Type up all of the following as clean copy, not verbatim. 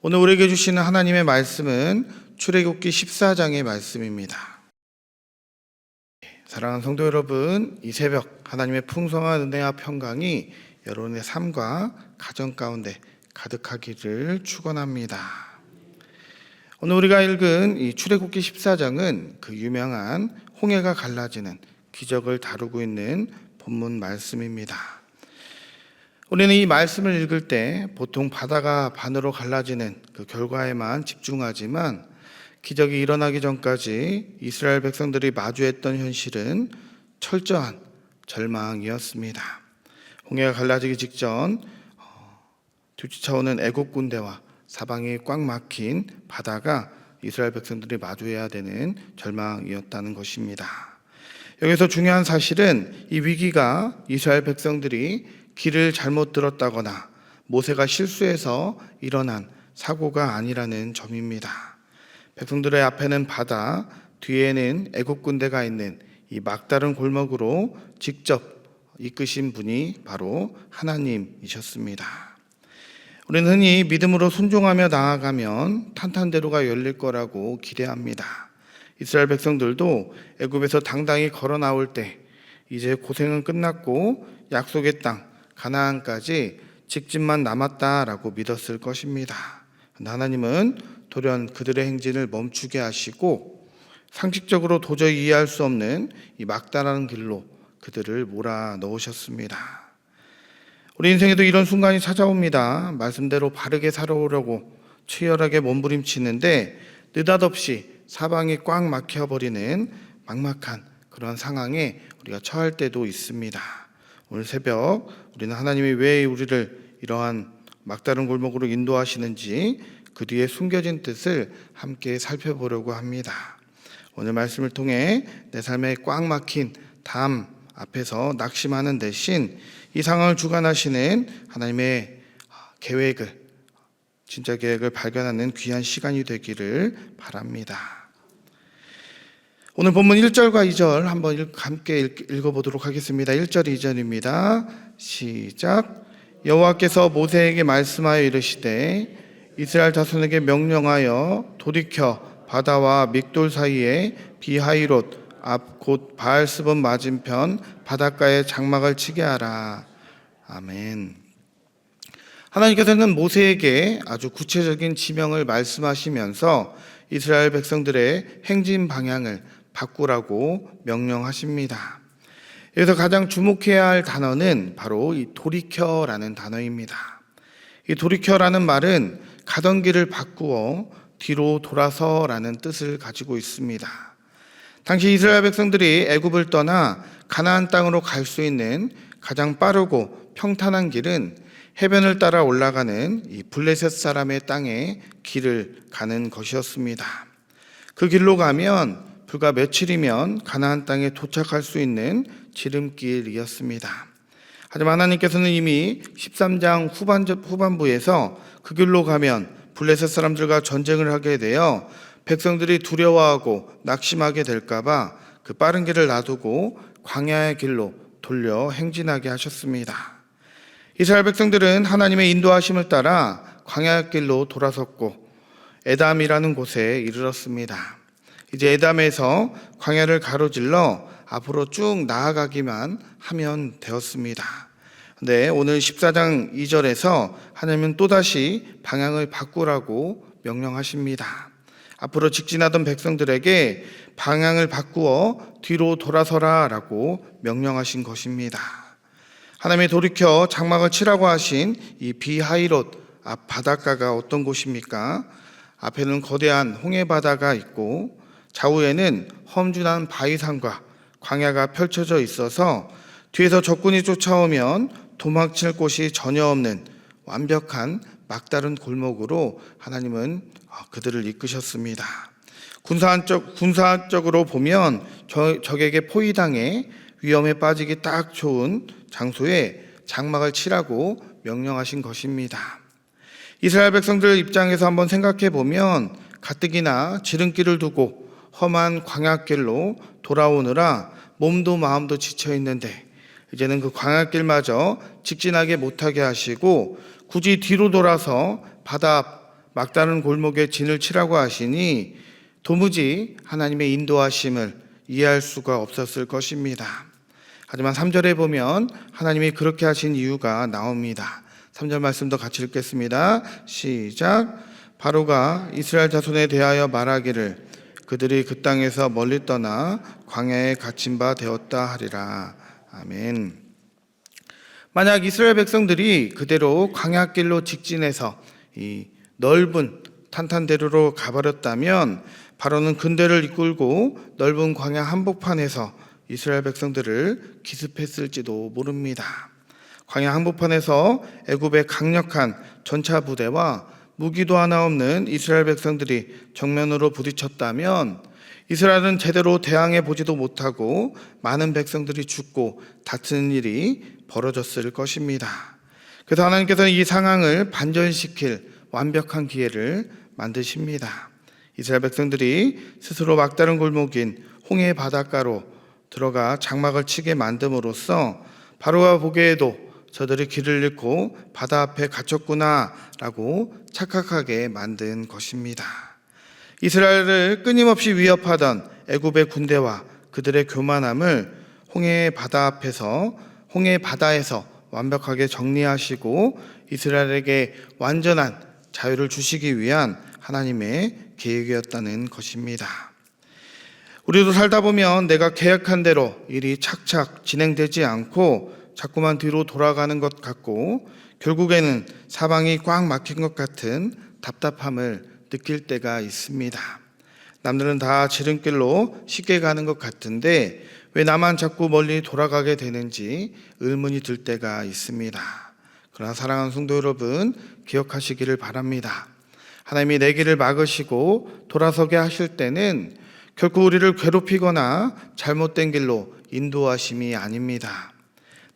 오늘 우리에게 주시는 하나님의 말씀은 출애굽기 14장의 말씀입니다. 사랑하는 성도 여러분, 이 새벽 하나님의 풍성한 은혜와 평강이 여러분의 삶과 가정 가운데 가득하기를 축원합니다. 오늘 우리가 읽은 이 출애굽기 14장은 그 유명한 홍해가 갈라지는 기적을 다루고 있는 본문 말씀입니다. 우리는 이 말씀을 읽을 때 보통 바다가 반으로 갈라지는 그 결과에만 집중하지만 기적이 일어나기 전까지 이스라엘 백성들이 마주했던 현실은 철저한 절망이었습니다. 홍해가 갈라지기 직전 뒤쫓아오는 애국 군대와 사방이 꽉 막힌 바다가 이스라엘 백성들이 마주해야 되는 절망이었다는 것입니다. 여기서 중요한 사실은 이 위기가 이스라엘 백성들이 길을 잘못 들었다거나 모세가 실수해서 일어난 사고가 아니라는 점입니다. 백성들의 앞에는 바다, 뒤에는 애국 군대가 있는 이 막다른 골목으로 직접 이끄신 분이 바로 하나님이셨습니다. 우리는 흔히 믿음으로 순종하며 나아가면 탄탄대로가 열릴 거라고 기대합니다. 이스라엘 백성들도 애굽에서 당당히 걸어 나올 때 이제 고생은 끝났고 약속의 땅 가나안까지 직진만 남았다라고 믿었을 것입니다. 하나님은 돌연 그들의 행진을 멈추게 하시고 상식적으로 도저히 이해할 수 없는 이 막다른 길로 그들을 몰아넣으셨습니다. 우리 인생에도 이런 순간이 찾아옵니다. 말씀대로 바르게 살아오려고 치열하게 몸부림치는데 느닷없이 사방이 꽉 막혀버리는 막막한 그런 상황에 우리가 처할 때도 있습니다. 오늘 새벽 우리는 하나님이 왜 우리를 이러한 막다른 골목으로 인도하시는지 그 뒤에 숨겨진 뜻을 함께 살펴보려고 합니다. 오늘 말씀을 통해 내 삶에 꽉 막힌 담 앞에서 낙심하는 대신 이 상황을 주관하시는 하나님의 진짜 계획을 발견하는 귀한 시간이 되기를 바랍니다. 오늘 본문 1절과 2절 한번 함께 읽어보도록 하겠습니다. 1절, 2절입니다. 시작. 여호와께서 모세에게 말씀하여 이르시되 이스라엘 자손에게 명령하여 돌이켜 바다와 믹돌 사이에 비하이롯 앞 곧 바알스본 맞은편 바닷가에 장막을 치게 하라. 아멘. 하나님께서는 모세에게 아주 구체적인 지명을 말씀하시면서 이스라엘 백성들의 행진 방향을 바꾸라고 명령하십니다. 여기서 가장 주목해야 할 단어는 바로 이 돌이켜라는 단어입니다. 이 돌이켜라는 말은 가던 길을 바꾸어 뒤로 돌아서라는 뜻을 가지고 있습니다. 당시 이스라엘 백성들이 애굽을 떠나 가나안 땅으로 갈 수 있는 가장 빠르고 평탄한 길은 해변을 따라 올라가는 이 블레셋 사람의 땅에 길을 가는 것이었습니다. 그 길로 가면 불과 며칠이면 가나안 땅에 도착할 수 있는 지름길이었습니다. 하지만 하나님께서는 이미 13장 후반부에서 그 길로 가면 블레셋 사람들과 전쟁을 하게 되어 백성들이 두려워하고 낙심하게 될까봐 그 빠른 길을 놔두고 광야의 길로 돌려 행진하게 하셨습니다. 이스라엘 백성들은 하나님의 인도하심을 따라 광야의 길로 돌아섰고 에담이라는 곳에 이르렀습니다. 이제 에담에서 광야를 가로질러 앞으로 쭉 나아가기만 하면 되었습니다. 네, 오늘 14장 2절에서 하나님은 또다시 방향을 바꾸라고 명령하십니다. 앞으로 직진하던 백성들에게 방향을 바꾸어 뒤로 돌아서라 라고 명령하신 것입니다. 하나님이 돌이켜 장막을 치라고 하신 이 비하이롯 앞 바닷가가 어떤 곳입니까? 앞에는 거대한 홍해바다가 있고 좌우에는 험준한 바위산과 광야가 펼쳐져 있어서 뒤에서 적군이 쫓아오면 도망칠 곳이 전혀 없는 완벽한 막다른 골목으로 하나님은 그들을 이끄셨습니다. 군사적으로 보면 적에게 포위당해 위험에 빠지기 딱 좋은 장소에 장막을 치라고 명령하신 것입니다. 이스라엘 백성들 입장에서 한번 생각해 보면 가뜩이나 지름길을 두고 험한 광야길로 돌아오느라 몸도 마음도 지쳐 있는데 이제는 그 광야길마저 직진하게 못하게 하시고 굳이 뒤로 돌아서 바다 막다른 골목에 진을 치라고 하시니 도무지 하나님의 인도하심을 이해할 수가 없었을 것입니다. 하지만 3절에 보면 하나님이 그렇게 하신 이유가 나옵니다. 3절 말씀도 같이 읽겠습니다. 시작. 바로가 이스라엘 자손에 대하여 말하기를 그들이 그 땅에서 멀리 떠나 광야에 갇힌 바 되었다 하리라. 아멘. 만약 이스라엘 백성들이 그대로 광야길로 직진해서 이 넓은 탄탄대로로 가버렸다면 바로는 군대를 이끌고 넓은 광야 한복판에서 이스라엘 백성들을 기습했을지도 모릅니다. 광야 한복판에서 애굽의 강력한 전차 부대와 무기도 하나 없는 이스라엘 백성들이 정면으로 부딪혔다면 이스라엘은 제대로 대항해 보지도 못하고 많은 백성들이 죽고 다투는 일이 벌어졌을 것입니다. 그래서 하나님께서는 이 상황을 반전시킬 완벽한 기회를 만드십니다. 이스라엘 백성들이 스스로 막다른 골목인 홍해 바닷가로 들어가 장막을 치게 만듦으로써 바로가 보기에도 저들이 길을 잃고 바다 앞에 갇혔구나 라고 착각하게 만든 것입니다. 이스라엘을 끊임없이 위협하던 애굽의 군대와 그들의 교만함을 홍해 바다에서 완벽하게 정리하시고 이스라엘에게 완전한 자유를 주시기 위한 하나님의 계획이었다는 것입니다. 우리도 살다 보면 내가 계획한 대로 일이 착착 진행되지 않고 자꾸만 뒤로 돌아가는 것 같고 결국에는 사방이 꽉 막힌 것 같은 답답함을 느낄 때가 있습니다. 남들은 다 지름길로 쉽게 가는 것 같은데 왜 나만 자꾸 멀리 돌아가게 되는지 의문이 들 때가 있습니다. 그러나 사랑하는 성도 여러분, 기억하시기를 바랍니다. 하나님이 내 길을 막으시고 돌아서게 하실 때는 결코 우리를 괴롭히거나 잘못된 길로 인도하심이 아닙니다.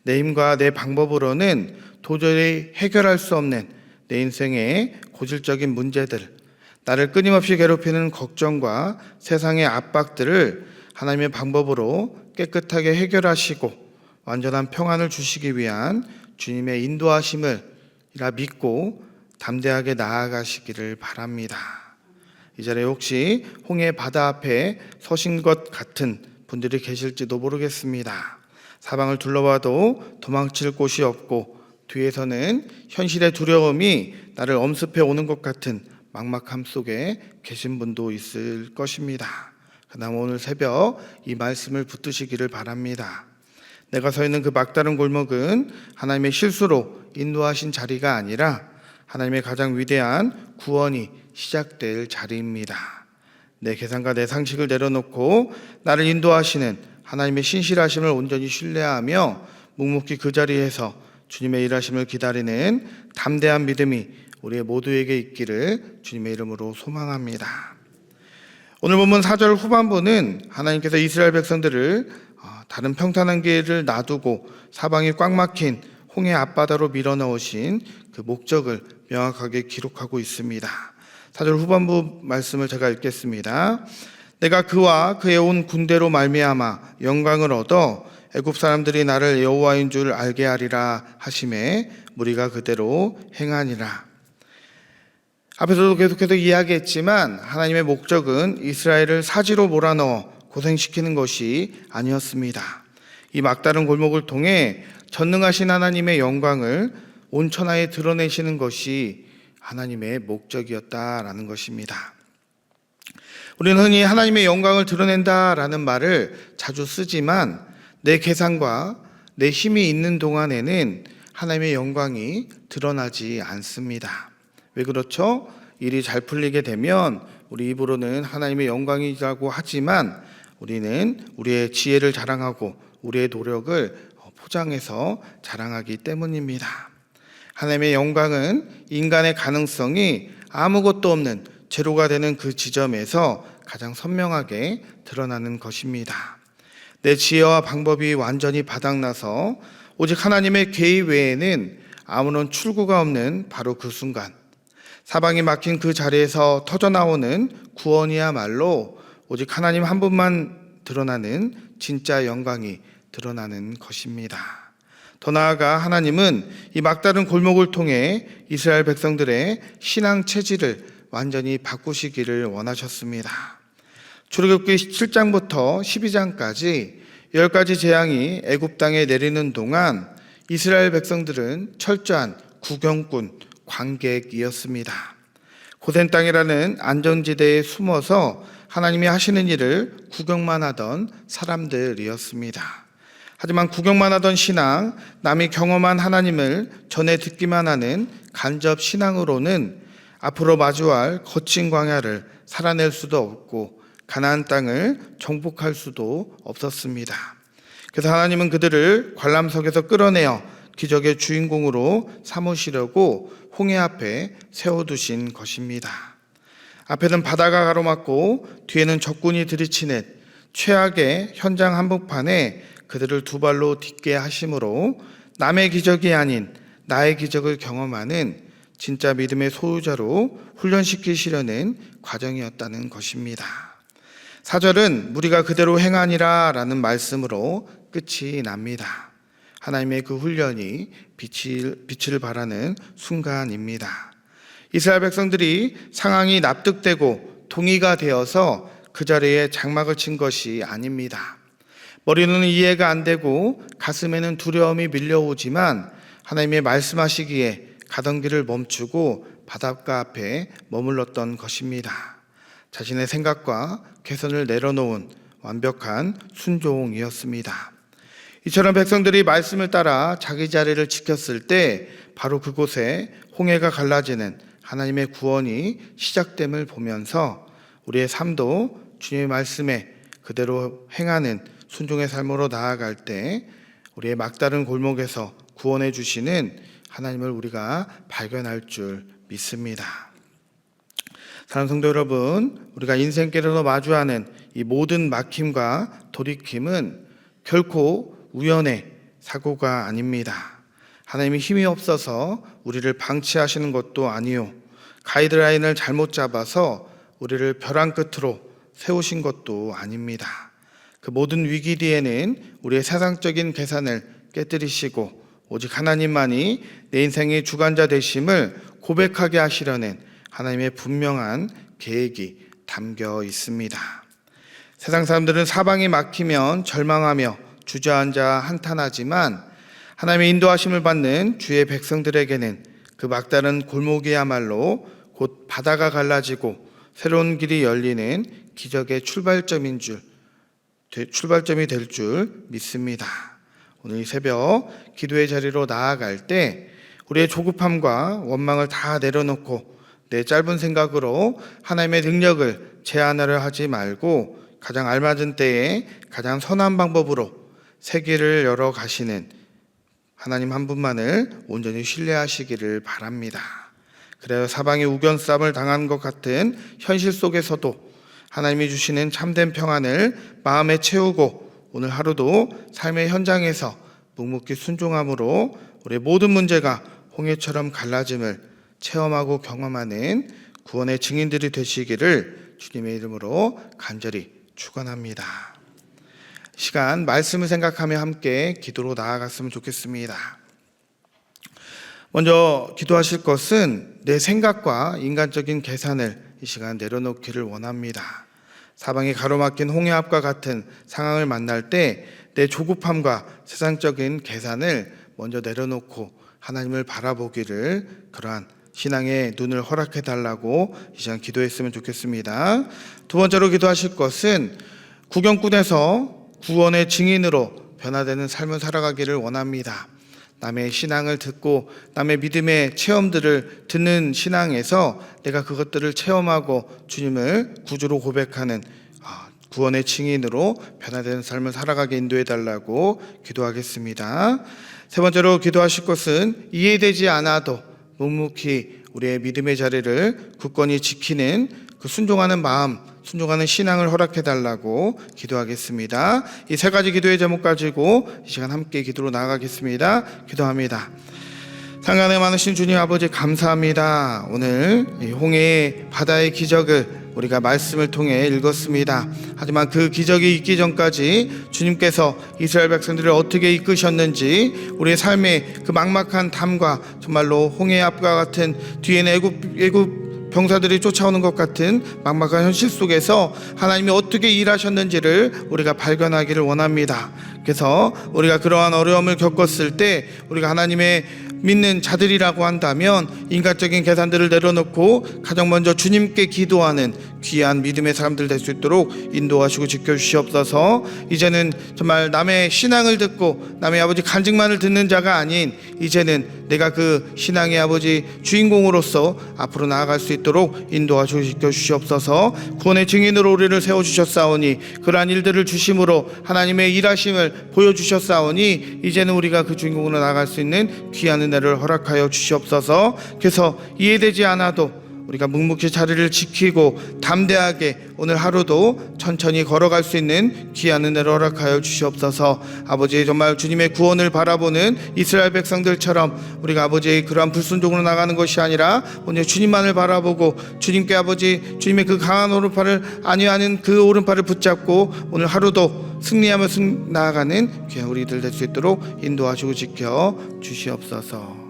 내 힘과 내 방법으로는 도저히 해결할 수 없는 내 인생의 고질적인 문제들, 나를 끊임없이 괴롭히는 걱정과 세상의 압박들을 하나님의 방법으로 깨끗하게 해결하시고 완전한 평안을 주시기 위한 주님의 인도하심을 믿고 담대하게 나아가시기를 바랍니다. 이 자리에 혹시 홍해 바다 앞에 서신 것 같은 분들이 계실지도 모르겠습니다. 사방을 둘러봐도 도망칠 곳이 없고 뒤에서는 현실의 두려움이 나를 엄습해 오는 것 같은 막막함 속에 계신 분도 있을 것입니다. 그나마 오늘 새벽 이 말씀을 붙드시기를 바랍니다. 내가 서 있는 그 막다른 골목은 하나님의 실수로 인도하신 자리가 아니라 하나님의 가장 위대한 구원이 시작될 자리입니다. 내 계산과 내 상식을 내려놓고 나를 인도하시는 하나님의 신실하심을 온전히 신뢰하며 묵묵히 그 자리에서 주님의 일하심을 기다리는 담대한 믿음이 우리 모두에게 있기를 주님의 이름으로 소망합니다. 오늘 본문 4절 후반부는 하나님께서 이스라엘 백성들을 다른 평탄한 길을 놔두고 사방이 꽉 막힌 홍해 앞바다로 밀어넣으신 그 목적을 명확하게 기록하고 있습니다. 4절 후반부 말씀을 제가 읽겠습니다. 내가 그와 그의 온 군대로 말미암아 영광을 얻어 애굽 사람들이 나를 여호와인 줄 알게 하리라 하심에 무리가 그대로 행하니라. 앞에서도 계속해서 이야기했지만 하나님의 목적은 이스라엘을 사지로 몰아넣어 고생시키는 것이 아니었습니다. 이 막다른 골목을 통해 전능하신 하나님의 영광을 온 천하에 드러내시는 것이 하나님의 목적이었다라는 것입니다. 우리는 흔히 하나님의 영광을 드러낸다라는 말을 자주 쓰지만 내 계산과 내 힘이 있는 동안에는 하나님의 영광이 드러나지 않습니다. 왜 그렇죠? 일이 잘 풀리게 되면 우리 입으로는 하나님의 영광이라고 하지만 우리는 우리의 지혜를 자랑하고 우리의 노력을 포장해서 자랑하기 때문입니다. 하나님의 영광은 인간의 가능성이 아무것도 없는 제로가 되는 그 지점에서 가장 선명하게 드러나는 것입니다. 내 지혜와 방법이 완전히 바닥나서 오직 하나님의 개입 외에는 아무런 출구가 없는 바로 그 순간, 사방이 막힌 그 자리에서 터져나오는 구원이야말로 오직 하나님 한 분만 드러나는 진짜 영광이 드러나는 것입니다. 더 나아가 하나님은 이 막다른 골목을 통해 이스라엘 백성들의 신앙 체질을 완전히 바꾸시기를 원하셨습니다. 출애굽기 7장부터 12장까지 10가지 재앙이 애굽 땅에 내리는 동안 이스라엘 백성들은 철저한 구경꾼, 관객이었습니다. 고센 땅이라는 안전지대에 숨어서 하나님이 하시는 일을 구경만 하던 사람들이었습니다. 하지만 구경만 하던 신앙, 남이 경험한 하나님을 전해 듣기만 하는 간접 신앙으로는 앞으로 마주할 거친 광야를 살아낼 수도 없고 가나안 땅을 정복할 수도 없었습니다. 그래서 하나님은 그들을 관람석에서 끌어내어 기적의 주인공으로 삼으시려고 홍해 앞에 세워두신 것입니다. 앞에는 바다가 가로막고 뒤에는 적군이 들이치는 최악의 현장 한복판에 그들을 두 발로 딛게 하심으로 남의 기적이 아닌 나의 기적을 경험하는 진짜 믿음의 소유자로 훈련시키시려는 과정이었다는 것입니다. 4절은 무리가 그대로 행하니라 라는 말씀으로 끝이 납니다. 하나님의 그 훈련이 빛을 발하는 순간입니다. 이스라엘 백성들이 상황이 납득되고 동의가 되어서 그 자리에 장막을 친 것이 아닙니다. 머리는 이해가 안 되고 가슴에는 두려움이 밀려오지만 하나님의 말씀하시기에 가던 길을 멈추고 바닷가 앞에 머물렀던 것입니다. 자신의 생각과 개선을 내려놓은 완벽한 순종이었습니다. 이처럼 백성들이 말씀을 따라 자기 자리를 지켰을 때 바로 그곳에 홍해가 갈라지는 하나님의 구원이 시작됨을 보면서 우리의 삶도 주님의 말씀에 그대로 행하는 순종의 삶으로 나아갈 때 우리의 막다른 골목에서 구원해 주시는 하나님을 우리가 발견할 줄 믿습니다. 사랑하는 성도 여러분, 우리가 인생길에서 마주하는 이 모든 막힘과 돌이킴은 결코 우연의 사고가 아닙니다. 하나님이 힘이 없어서 우리를 방치하시는 것도 아니요, 가이드라인을 잘못 잡아서 우리를 벼랑 끝으로 세우신 것도 아닙니다. 그 모든 위기 뒤에는 우리의 세상적인 계산을 깨뜨리시고 오직 하나님만이 내 인생의 주관자 되심을 고백하게 하시려는 하나님의 분명한 계획이 담겨 있습니다. 세상 사람들은 사방이 막히면 절망하며 주저앉아 한탄하지만 하나님의 인도하심을 받는 주의 백성들에게는 그 막다른 골목이야말로 곧 바다가 갈라지고 새로운 길이 열리는 기적의 출발점이 될 줄 믿습니다. 오늘 이 새벽 기도의 자리로 나아갈 때 우리의 조급함과 원망을 다 내려놓고 내 짧은 생각으로 하나님의 능력을 제한하려 하지 말고 가장 알맞은 때에 가장 선한 방법으로 새 길을 열어 가시는 하나님 한 분만을 온전히 신뢰하시기를 바랍니다. 그래야 사방에 우견쌈을 당한 것 같은 현실 속에서도 하나님이 주시는 참된 평안을 마음에 채우고 오늘 하루도 삶의 현장에서 묵묵히 순종함으로 우리의 모든 문제가 홍해처럼 갈라짐을 체험하고 경험하는 구원의 증인들이 되시기를 주님의 이름으로 간절히 축원합니다. 시간 말씀을 생각하며 함께 기도로 나아갔으면 좋겠습니다. 먼저 기도하실 것은 내 생각과 인간적인 계산을 이 시간 내려놓기를 원합니다. 사방이 가로막힌 홍해 앞과 같은 상황을 만날 때 내 조급함과 세상적인 계산을 먼저 내려놓고 하나님을 바라보기를 그러한 신앙의 눈을 허락해 달라고 이 시간 기도했으면 좋겠습니다. 두 번째로 기도하실 것은 구경꾼에서 구원의 증인으로 변화되는 삶을 살아가기를 원합니다. 남의 신앙을 듣고 남의 믿음의 체험들을 듣는 신앙에서 내가 그것들을 체험하고 주님을 구주로 고백하는 구원의 증인으로 변화되는 삶을 살아가게 인도해 달라고 기도하겠습니다. 세 번째로 기도하실 것은 이해되지 않아도 묵묵히 우리의 믿음의 자리를 굳건히 지키는 그 순종하는 마음, 순종하는 신앙을 허락해 달라고 기도하겠습니다. 이 세 가지 기도의 제목 가지고 이 시간 함께 기도로 나아가겠습니다. 기도합니다. 상간에 많으신 주님 아버지 감사합니다. 오늘 이 홍해의 바다의 기적을 우리가 말씀을 통해 읽었습니다. 하지만 그 기적이 있기 전까지 주님께서 이스라엘 백성들을 어떻게 이끄셨는지, 우리의 삶의 그 막막한 담과 정말로 홍해 앞과 같은 뒤에는 애굽 병사들이 쫓아오는 것 같은 막막한 현실 속에서 하나님이 어떻게 일하셨는지를 우리가 발견하기를 원합니다. 그래서 우리가 그러한 어려움을 겪었을 때 우리가 하나님의 믿는 자들이라고 한다면 인간적인 계산들을 내려놓고 가장 먼저 주님께 기도하는 귀한 믿음의 사람들 될 수 있도록 인도하시고 지켜주시옵소서. 이제는 정말 남의 신앙을 듣고 남의 아버지 간증만을 듣는 자가 아닌, 이제는 내가 그 신앙의 아버지 주인공으로서 앞으로 나아갈 수 있도록 인도하시고 지켜주시옵소서. 구원의 증인으로 우리를 세워주셨사오니, 그러한 일들을 주심으로 하나님의 일하심을 보여주셨사오니, 이제는 우리가 그 주인공으로 나아갈 수 있는 귀한 은혜를 허락하여 주시옵소서. 그래서 이해되지 않아도 우리가 묵묵히 자리를 지키고 담대하게 오늘 하루도 천천히 걸어갈 수 있는 귀한 은혜를 허락하여 주시옵소서. 아버지, 정말 주님의 구원을 바라보는 이스라엘 백성들처럼 우리가 아버지의 그러한 불순종으로 나가는 것이 아니라 오늘 주님만을 바라보고 주님께 아버지 주님의 그 강한 오른팔을 안위하는 그 오른팔을 붙잡고 오늘 하루도 승리하며 나아가는 귀한 우리들 될 수 있도록 인도하시고 지켜 주시옵소서.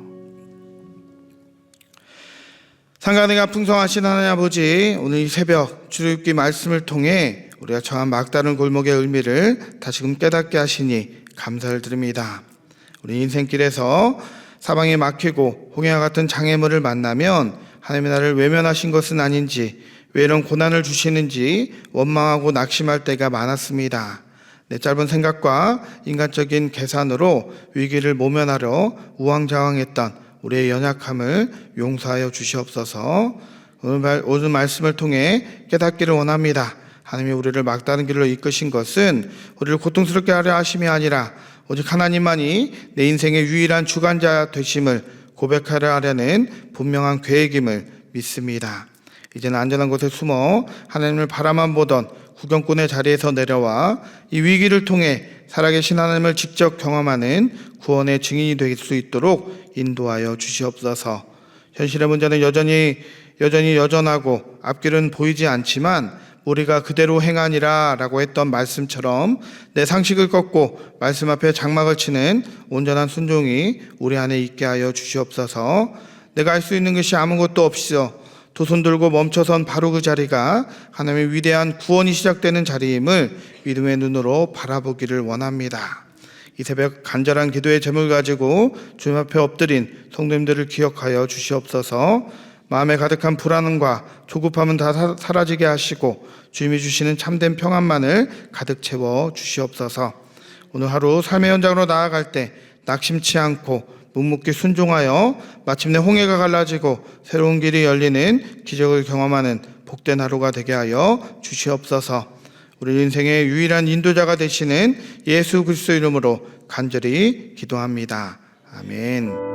상가네가 풍성하신 하나님 아버지, 오늘 이 새벽 출애굽기 말씀을 통해 우리가 처한 막다른 골목의 의미를 다시금 깨닫게 하시니 감사를 드립니다. 우리 인생길에서 사방에 막히고 홍해와 같은 장애물을 만나면 하나님의 나를 외면하신 것은 아닌지, 왜 이런 고난을 주시는지 원망하고 낙심할 때가 많았습니다. 내 짧은 생각과 인간적인 계산으로 위기를 모면하려 우왕좌왕했던 우리의 연약함을 용서하여 주시옵소서. 오늘 말씀을 통해 깨닫기를 원합니다. 하나님이 우리를 막다른 길로 이끄신 것은 우리를 고통스럽게 하려 하심이 아니라 오직 하나님만이 내 인생의 유일한 주관자 되심을 고백하려 하려는 분명한 계획임을 믿습니다. 이제는 안전한 곳에 숨어 하나님을 바라만 보던 구경꾼의 자리에서 내려와 이 위기를 통해 살아계신 하나님을 직접 경험하는 구원의 증인이 될 수 있도록 인도하여 주시옵소서. 현실의 문제는 여전히 여전하고 앞길은 보이지 않지만 우리가 그대로 행하니라 라고 했던 말씀처럼 내 상식을 꺾고 말씀 앞에 장막을 치는 온전한 순종이 우리 안에 있게 하여 주시옵소서. 내가 할 수 있는 것이 아무것도 없어 두 손 들고 멈춰선 바로 그 자리가 하나님의 위대한 구원이 시작되는 자리임을 믿음의 눈으로 바라보기를 원합니다. 이 새벽 간절한 기도의 제목을 가지고 주님 앞에 엎드린 성도님들을 기억하여 주시옵소서. 마음에 가득한 불안함과 조급함은 다 사라지게 하시고 주님이 주시는 참된 평안만을 가득 채워 주시옵소서. 오늘 하루 삶의 현장으로 나아갈 때 낙심치 않고 묵묵히 순종하여 마침내 홍해가 갈라지고 새로운 길이 열리는 기적을 경험하는 복된 하루가 되게 하여 주시옵소서. 우리 인생의 유일한 인도자가 되시는 예수 그리스도 이름으로 간절히 기도합니다. 아멘.